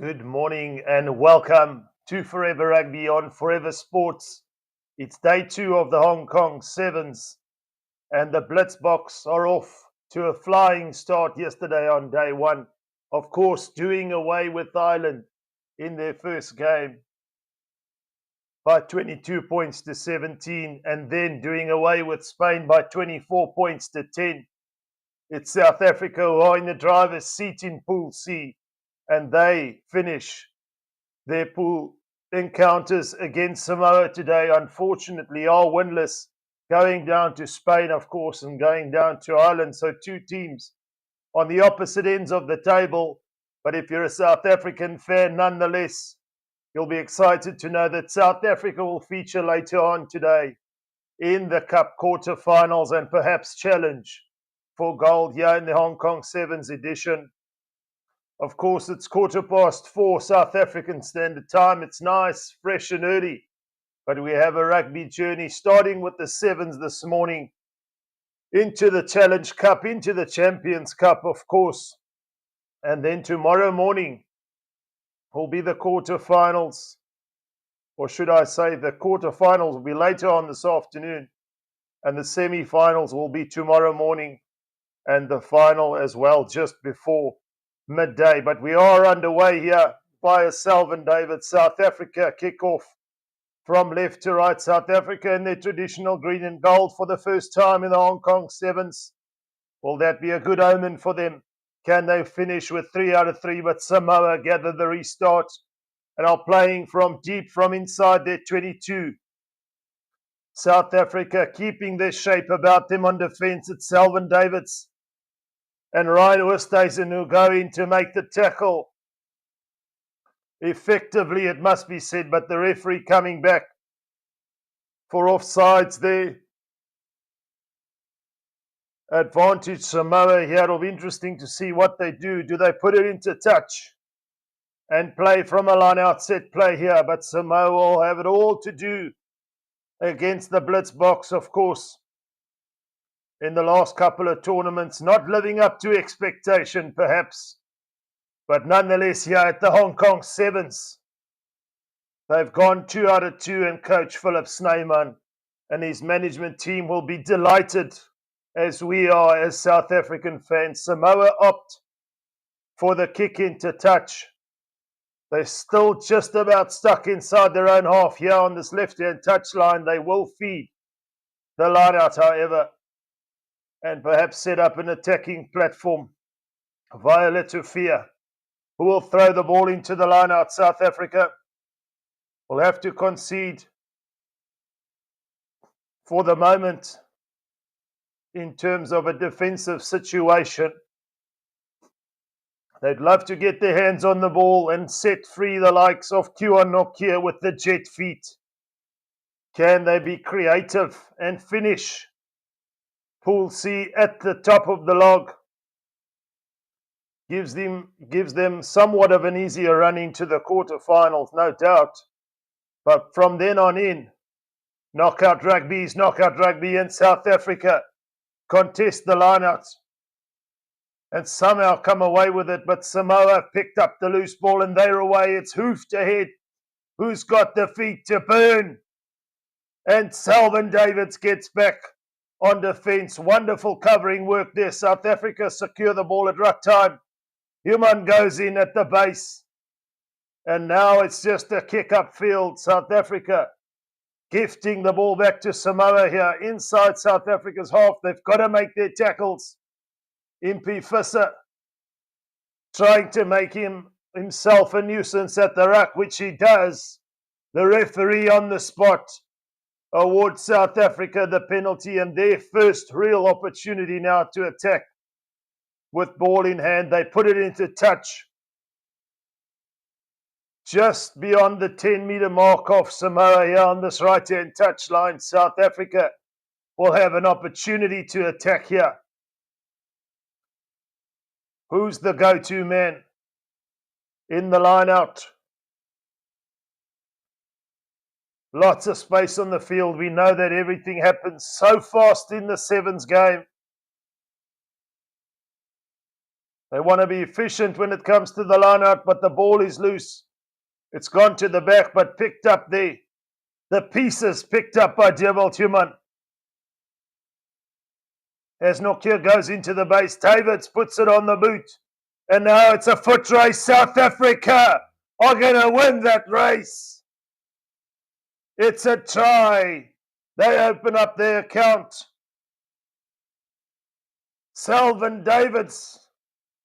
Good morning and welcome to Forever Rugby on Forever Sports. It's day 2 of the Hong Kong Sevens, and the Blitzboks are off to a flying start yesterday on day 1. Of course, doing away with Ireland in their first game by 22 points to 17, and then doing away with Spain by 24 points to 10. It's South Africa who are in the driver's seat in Pool C, and they finish their pool encounters against Samoa today, unfortunately, are winless, going down to Spain, of course, and going down to Ireland. So 2 teams on the opposite ends of the table. But if you're a South African fan, nonetheless, you'll be excited to know that South Africa will feature later on today in the Cup quarterfinals and perhaps challenge for gold here in the Hong Kong Sevens edition. Of course, it's 4:15 South African Standard Time. It's nice, fresh and early. But we have a rugby journey starting with the Sevens this morning into the Challenge Cup, into the Champions Cup, of course. And then tomorrow morning will be the quarterfinals. Or should I say the quarterfinals will be later on this afternoon. And the semi-finals will be tomorrow morning. And the final as well just before midday. But we are underway here via Selvin David. South Africa kickoff from left to right. South Africa in their traditional green and gold for the first time in the Hong Kong Sevens. Will that be a good omen for them? Can they finish with 3 out of 3? But Samoa gather the restart and are playing from deep from inside their 22. South Africa keeping their shape about them on defence. It's Selvin Davids and Ryan Oosthuizen who go in to make the tackle. Effectively, it must be said, but the referee coming back for offsides there. Advantage Samoa here. It'll be interesting to see what they do. Do they put it into touch and play from a line-out set play here? But Samoa will have it all to do against the Blitzboks, of course, in the last couple of tournaments, not living up to expectation, perhaps. But nonetheless, here at the Hong Kong Sevens, they've gone 2 out of 2, and Coach Philip Snyman and his management team will be delighted, as we are as South African fans. Samoa opt for the kick into touch. They're still just about stuck inside their own half here on this left-hand touchline. They will feed the line-out, however, and perhaps set up an attacking platform via Letufia, who will throw the ball into the line-out. South Africa will have to concede for the moment in terms of a defensive situation. They'd love to get their hands on the ball and set free the likes of Kiwan Nokia with the jet feet. Can they be creative and finish Pool C at the top of the log? Gives them somewhat of an easier run into the quarterfinals, no doubt. But from then on in, knockout rugby, and South Africa contest the lineouts and somehow come away with it. But Samoa picked up the loose ball and they're away. It's hoofed ahead. Who's got the feet to burn? And Selvin Davids gets back on defence. Wonderful covering work there. South Africa secure the ball at ruck time. Human goes in at the base. And now it's just a kick upfield. South Africa gifting the ball back to Samoa here inside South Africa's half. They've got to make their tackles. Impy Visser trying to make himself a nuisance at the ruck, which he does. The referee on the spot awards South Africa the penalty and their first real opportunity now to attack. With ball in hand, they put it into touch just beyond the 10-meter mark of Samoa here on this right-hand touchline. South Africa will have an opportunity to attack here. Who's the go-to man in the line-out? Lots of space on the field. We know that everything happens so fast in the Sevens game. They want to be efficient when it comes to the line out, but the ball is loose. It's gone to the back, but picked up there. The pieces picked up by Dewald Human. As Nokia goes into the base, Davids puts it on the boot. And now it's a foot race. South Africa are going to win that race. It's a try. They open up their account. Selvin Davids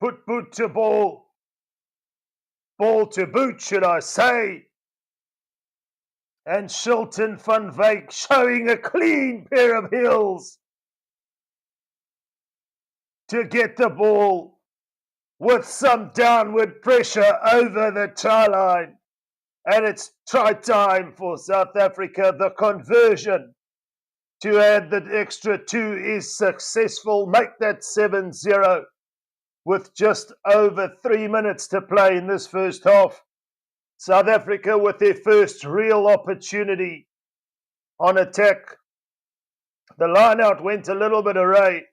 put boot to ball. Ball to boot, should I say. And Shilton van Wyk showing a clean pair of heels to get the ball with some downward pressure over the try line. And it's try time for South Africa. The conversion to add the extra 2 is successful. Make that 7-0 with just over 3 minutes to play in this first half. South Africa with their first real opportunity on attack. The line out went a little bit awry.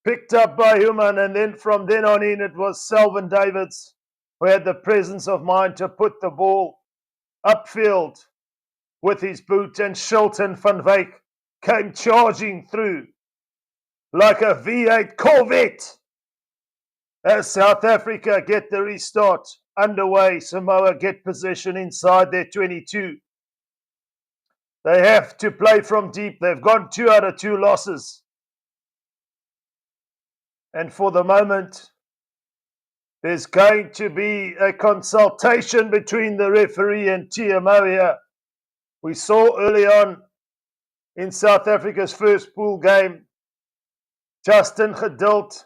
Picked up by Human, and then from then on in, it was Selvin Davids who had the presence of mind to put the ball upfield with his boot, and Shilton van Wyk came charging through like a V8 Corvette. As South Africa get the restart underway, Samoa get possession inside their 22. They have to play from deep. They've gone 2 out of 2 losses. And for the moment, there's going to be a consultation between the referee and TMO here. We saw early on in South Africa's first pool game, Justin Geduld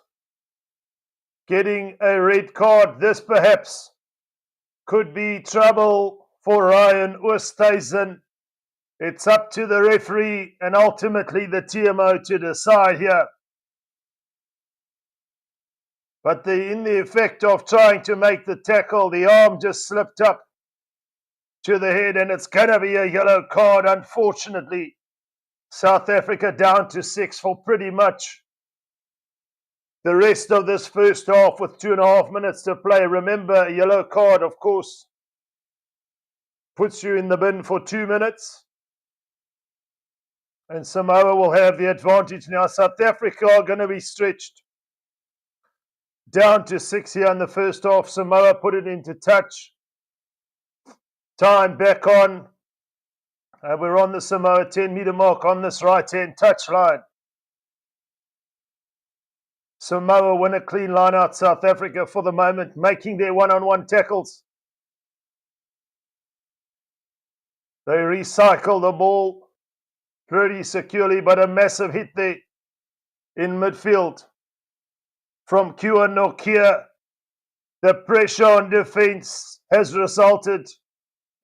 getting a red card. This perhaps could be trouble for Ryan Oosthuizen. It's up to the referee and ultimately the TMO to decide here. But in the effect of trying to make the tackle, the arm just slipped up to the head, and it's going to be a yellow card, unfortunately. South Africa down to 6 for pretty much the rest of this first half with 2.5 minutes to play. Remember, a yellow card, of course, puts you in the bin for 2 minutes. And Samoa will have the advantage now. South Africa are going to be stretched down to 6 here in the first half. Samoa put it into touch. Time back on. We're on the Samoa 10-meter mark on this right-hand touch line. Samoa win a clean line out. South Africa for the moment making their one-on-one tackles. They recycle the ball pretty securely, but a massive hit there in midfield from Kua Nokia. The pressure on defence has resulted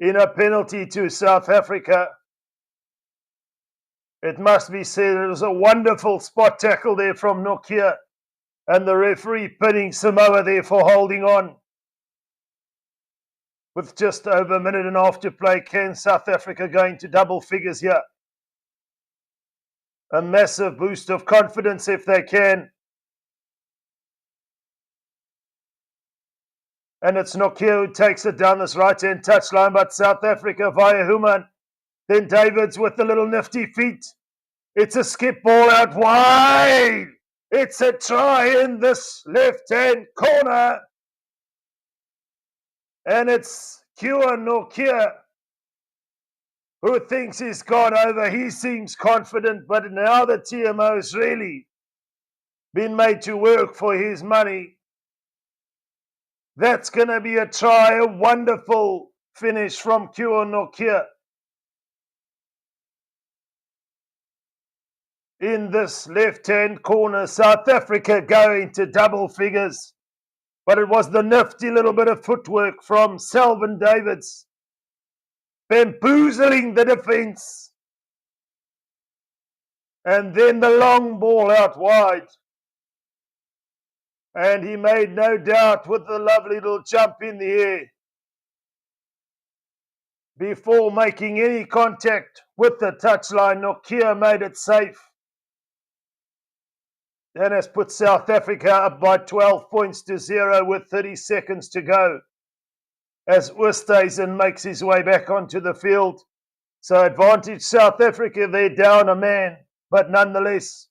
in a penalty to South Africa. It must be said it was a wonderful spot tackle there from Nokia, and the referee pinning Samoa there for holding on. With just over a minute and a half to play, can South Africa going to double figures here? A massive boost of confidence if they can. And it's Nokia who takes it down this right-hand touchline, but South Africa via Human. Then Davids with the little nifty feet. It's a skip ball out wide. It's a try in this left-hand corner. And it's Kua Nokia who thinks he's gone over. He seems confident, but now the TMO's really been made to work for his money. That's going to be a try, a wonderful finish from Kua Nokia. In this left-hand corner, South Africa going to double figures. But it was the nifty little bit of footwork from Selvin Davids, bamboozling the defence. And then the long ball out wide. And he made no doubt with the lovely little jump in the air before making any contact with the touchline. Nokia made it safe. and has put South Africa up by 12 points to 0 with 30 seconds to go as Oosthuizen makes his way back onto the field. So advantage South Africa, they're down a man, but nonetheless,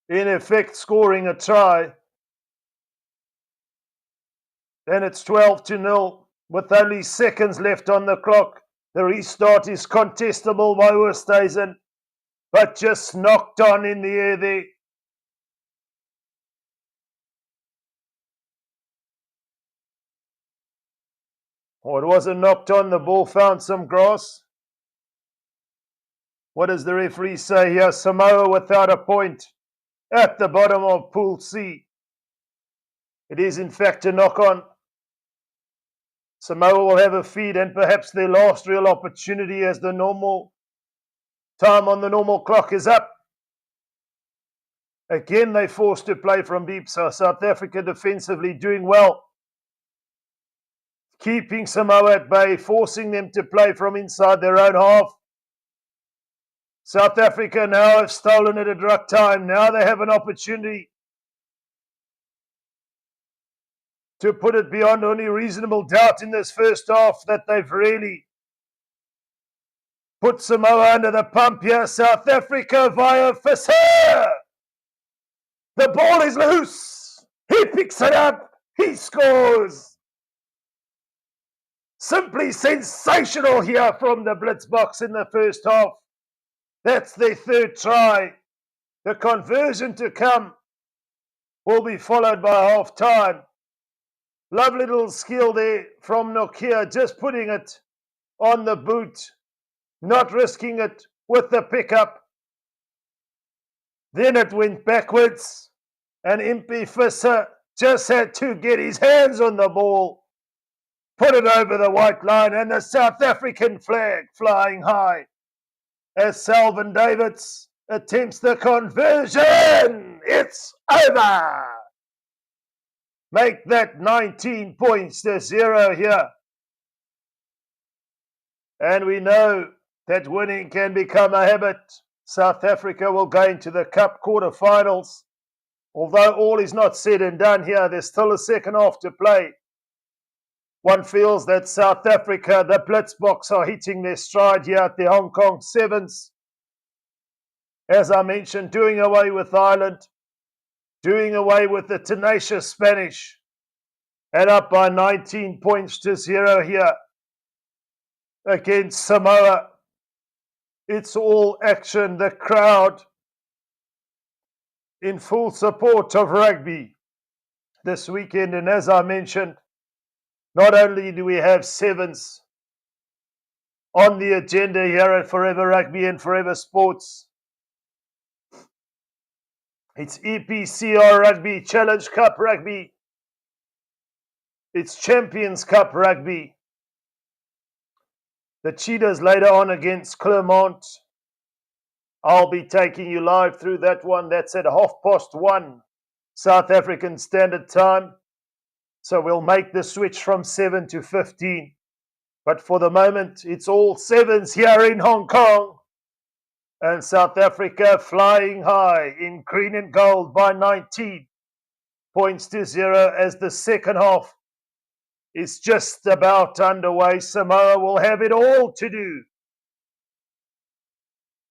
in effect, scoring a try. And it's 12-0 with only seconds left on the clock. The restart is contestable by Oosthuizen, but just knocked on in the air there. Or it wasn't knocked on, the ball found some grass. What does the referee say here? Samoa without a point at the bottom of Pool C. It is in fact a knock-on. Samoa will have a feed and perhaps their last real opportunity as the normal time on the normal clock is up. Again, they're forced to play from deep, so South Africa defensively doing well. Keeping Samoa at bay, forcing them to play from inside their own half. South Africa now have stolen it at ruck time. Now they have an opportunity to put it beyond any reasonable doubt in this first half that they've really put Samoa under the pump here. South Africa via Fisher. The ball is loose. He picks it up. He scores. Simply sensational here from the Blitzboks in the first half. That's their third try. The conversion to come will be followed by half time. Lovely little skill there from Nokia, just putting it on the boot, not risking it with the pickup. Then it went backwards, and Impy Fisher just had to get his hands on the ball, put it over the white line, and the South African flag flying high as Selvin Davids attempts the conversion. It's over. Make that 19 points to 0 here. And we know that winning can become a habit. South Africa will go into the Cup quarterfinals. Although all is not said and done here, there's still a second half to play. One feels that South Africa, the Blitzboks, are hitting their stride here at the Hong Kong Sevens. As I mentioned, doing away with Ireland, doing away with the tenacious Spanish, and up by 19 points to 0 here against Samoa. It's all action, the crowd in full support of rugby this weekend. And as I mentioned, not only do we have sevens on the agenda here at Forever Rugby and Forever Sports, it's EPCR Rugby, Challenge Cup Rugby, it's Champions Cup Rugby. The Cheetahs later on against Clermont. I'll be taking you live through that one. That's at 1:30 South African Standard Time. So we'll make the switch from 7 to 15. But for the moment, it's all sevens here in Hong Kong. And South Africa flying high in green and gold by 19 points to 0 as the second half is just about underway. Samoa will have it all to do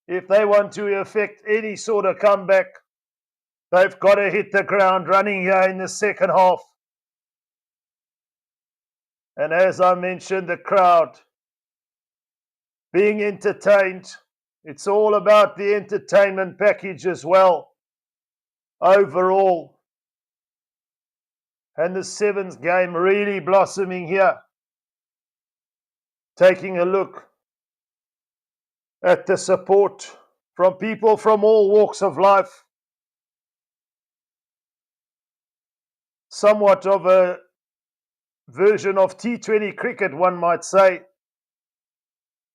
if they want to effect any sort of comeback. They've got to hit the ground running here in the second half. And as I mentioned, the crowd being entertained. It's all about the entertainment package as well, overall. And the sevens game really blossoming here. Taking a look at the support from people from all walks of life. Somewhat of a version of T20 cricket, one might say.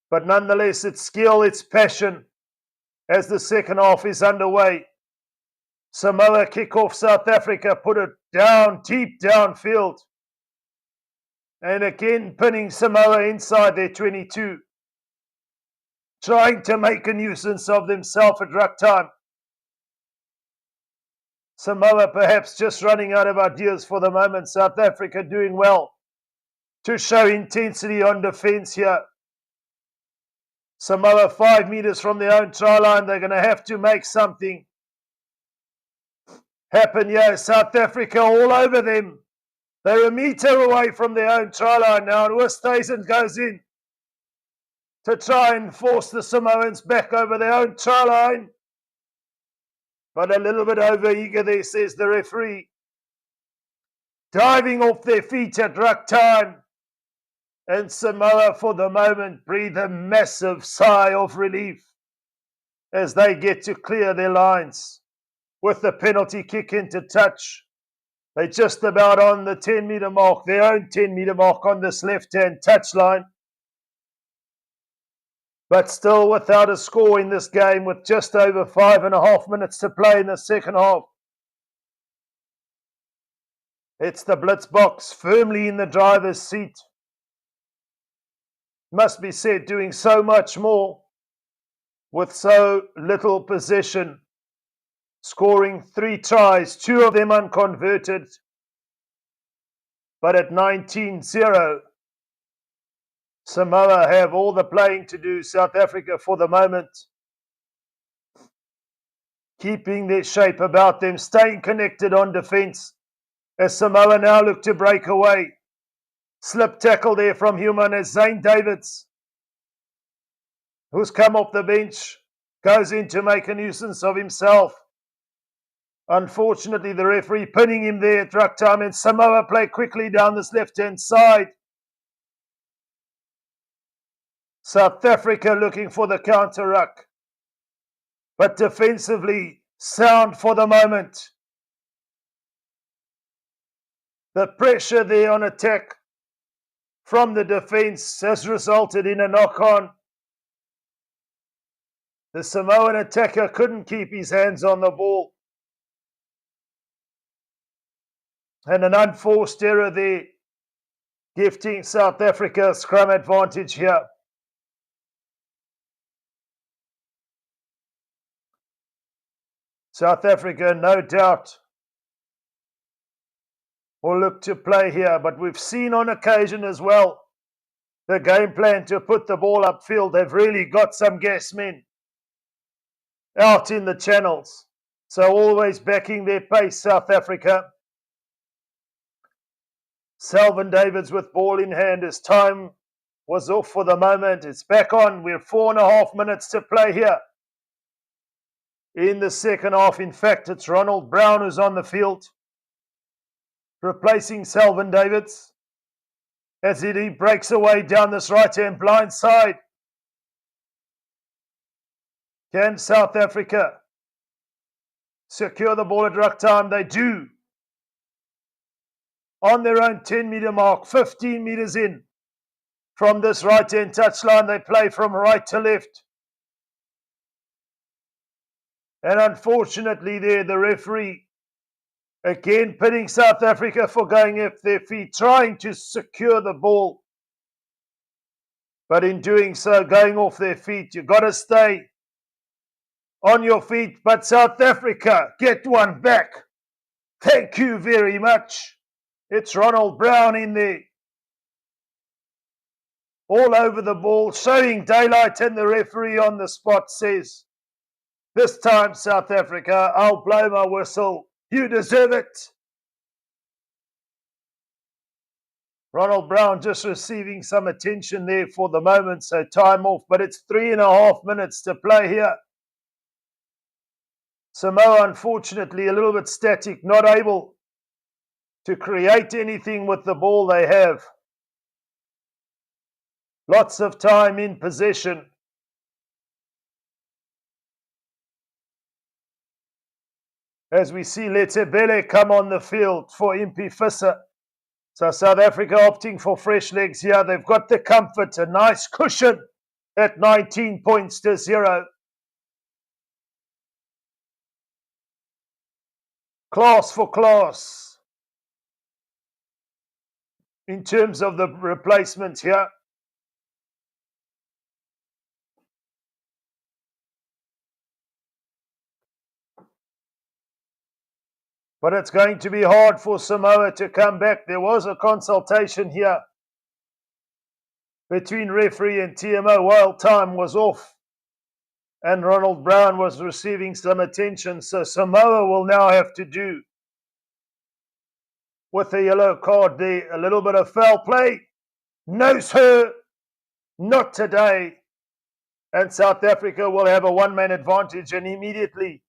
But nonetheless, it's skill, it's passion as the second half is underway. Samoa kick off South Africa, put it down, deep downfield. And again, pinning Samoa inside their 22. Trying to make a nuisance of themselves at ruck time. Samoa perhaps just running out of ideas for the moment. South Africa doing well to show intensity on defence here. Samoa 5 metres from their own try line. They're going to have to make something happen here. South Africa all over them. They're a metre away from their own try line now. And Westhuizen goes in to try and force the Samoans back over their own try line. But a little bit over eager there, says the referee. Diving off their feet at ruck time. And Samoa, for the moment, breathe a massive sigh of relief as they get to clear their lines with the penalty kick into touch. They're just about on the 10-metre mark, their own 10-metre mark on this left-hand touchline. But still without a score in this game with just over 5.5 minutes to play in the second half. It's the Blitzboks firmly in the driver's seat. Must be said, doing so much more with so little possession. Scoring 3 tries, 2 of them unconverted. But at 19-0, Samoa have all the playing to do. South Africa, for the moment, keeping their shape about them, staying connected on defence as Samoa now look to break away. Slip tackle there from Human Zane Davids, who's come off the bench, goes in to make a nuisance of himself. Unfortunately, the referee pinning him there at ruck time, and Samoa play quickly down this left-hand side. South Africa looking for the counter-ruck, but defensively sound for the moment. The pressure there on attack from the defence has resulted in a knock-on. The Samoan attacker couldn't keep his hands on the ball. And an unforced error there, gifting South Africa a scrum advantage here. South Africa, no doubt, will look to play here, but we've seen on occasion as well the game plan to put the ball upfield. They've really got some gas men out in the channels, so always backing their pace, South Africa. Selvin Davids with ball in hand. His time was off for the moment. It's back on. We're 4.5 minutes to play here in the second half. In fact, it's Ronald Brown who's on the field, replacing Selvin Davids as he breaks away down this right-hand blind side. Can South Africa secure the ball at ruck time? They do. On their own 10-metre mark, 15 metres in from this right-hand touchline. They play from right to left. And unfortunately there, the referee again pitting South Africa for going off their feet, trying to secure the ball. But in doing so, going off their feet, you've got to stay on your feet. But South Africa get one back. Thank you very much. It's Ronald Brown in there. All over the ball, showing daylight, and the referee on the spot says, this time, South Africa, I'll blow my whistle. You deserve it. Ronald Brown just receiving some attention there for the moment, so time off, but it's 3.5 minutes to play here. Samoa, unfortunately, a little bit static, not able to create anything with the ball they have. Lots of time in possession. As we see Letebele come on the field for Impie Visser. So South Africa opting for fresh legs here. They've got the comfort, a nice cushion at 19 points to 0. Class for class in terms of the replacements here. But it's going to be hard for Samoa to come back. There was a consultation here between referee and TMO while time was off, and Ronald Brown was receiving some attention. So Samoa will now have to do with a yellow card there. A little bit of foul play. Knows her. Not today. And South Africa will have a one-man advantage, and immediately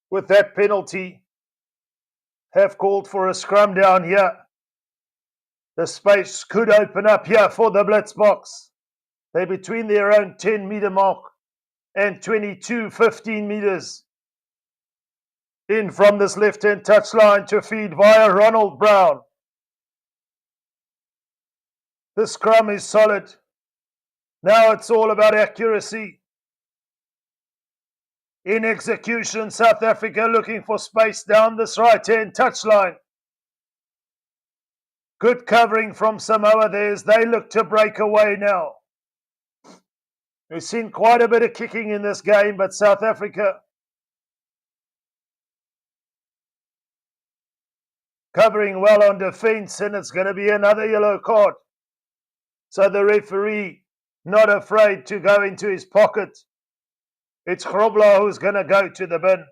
with that penalty have called for a scrum down here. The space could open up here for the Blitzboks. They're between their own 10-meter mark and 22, 15 meters in from this left-hand touchline to feed via Ronald Brown. The scrum is solid. Now it's all about accuracy. In execution, South Africa looking for space down this right-hand touchline. Good covering from Samoa there as they look to break away now. We've seen quite a bit of kicking in this game, but South Africa covering well on defence, and it's going to be another yellow card. So the referee not afraid to go into his pocket. It's Grobler who's going to go to the bin.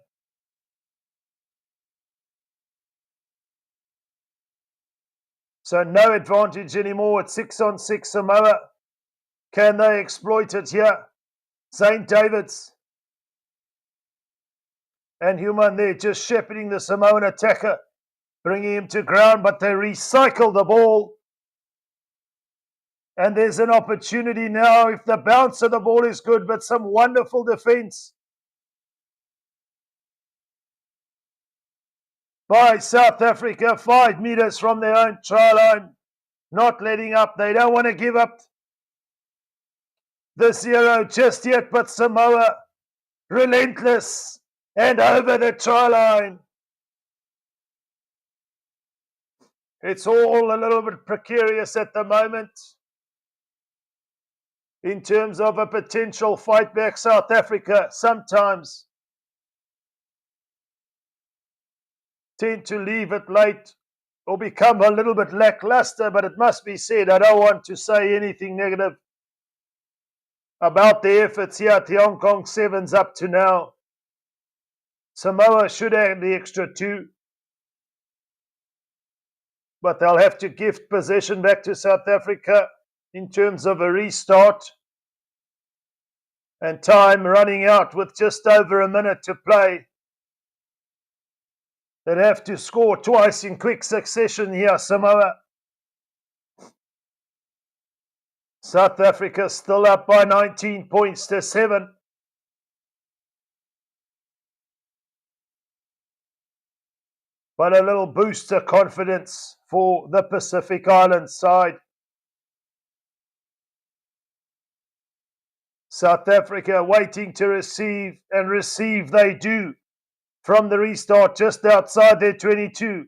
So no advantage anymore at 6-on-6 Samoa. Can they exploit it here? St. David's and Human there just shepherding the Samoan attacker, bringing him to ground, but they recycle the ball. And there's an opportunity now if the bounce of the ball is good, but some wonderful defense by South Africa, 5 meters from their own try line, not letting up. They don't want to give up the 0 just yet, but Samoa relentless and over the try line. It's all a little bit precarious at the moment in terms of a potential fight back. South Africa sometimes tend to leave it late or become a little bit lackluster, but it must be said, I don't want to say anything negative about the efforts here at the Hong Kong Sevens up to now. Samoa should have the extra 2, but they'll have to gift possession back to South Africa in terms of a restart. And time running out with just over a minute to play. They'd have to score twice in quick succession here, Samoa. South Africa still up by 19 points to 7. But a little boost of confidence for the Pacific Islands side. South Africa waiting to receive, and receive they do from the restart just outside their 22.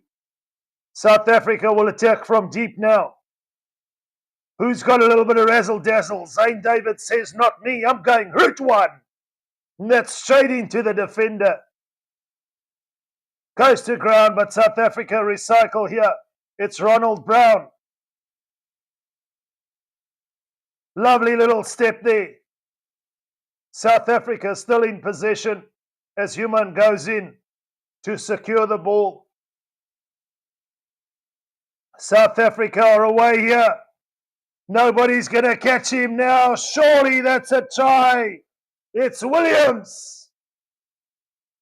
South Africa will attack from deep now. Who's got a little bit of razzle-dazzle? Zane David says, not me, I'm going route 1. And that's straight into the defender. Goes to ground, but South Africa recycle here. It's Ronald Brown. Lovely little step there. South Africa still in possession as Human goes in to secure the ball. South Africa are away here. Nobody's going to catch him now. Surely that's a try. It's Williams.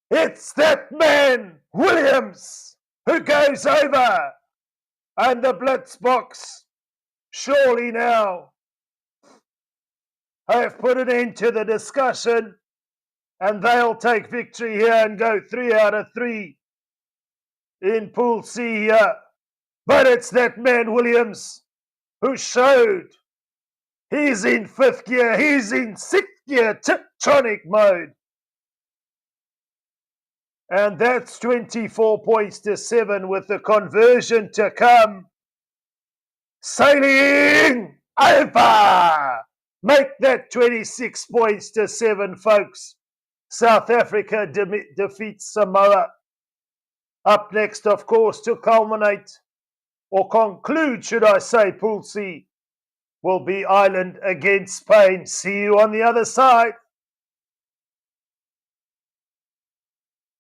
It's that man, Williams, who goes over. And the Blitzboks, surely now, have put an end to the discussion. And they'll take victory here and go 3 out of 3 in Pool C here. But it's that man, Williams, who showed he's in 5th gear, he's in 6th gear, Tiptronic mode. And that's 24 points to 7 with the conversion to come. Sailing over! Make that 26 points to 7, folks. South Africa defeats Samoa Up next, of course, to culminate, or conclude, should I say, Pool C, will be Ireland against Spain. See you on the other side.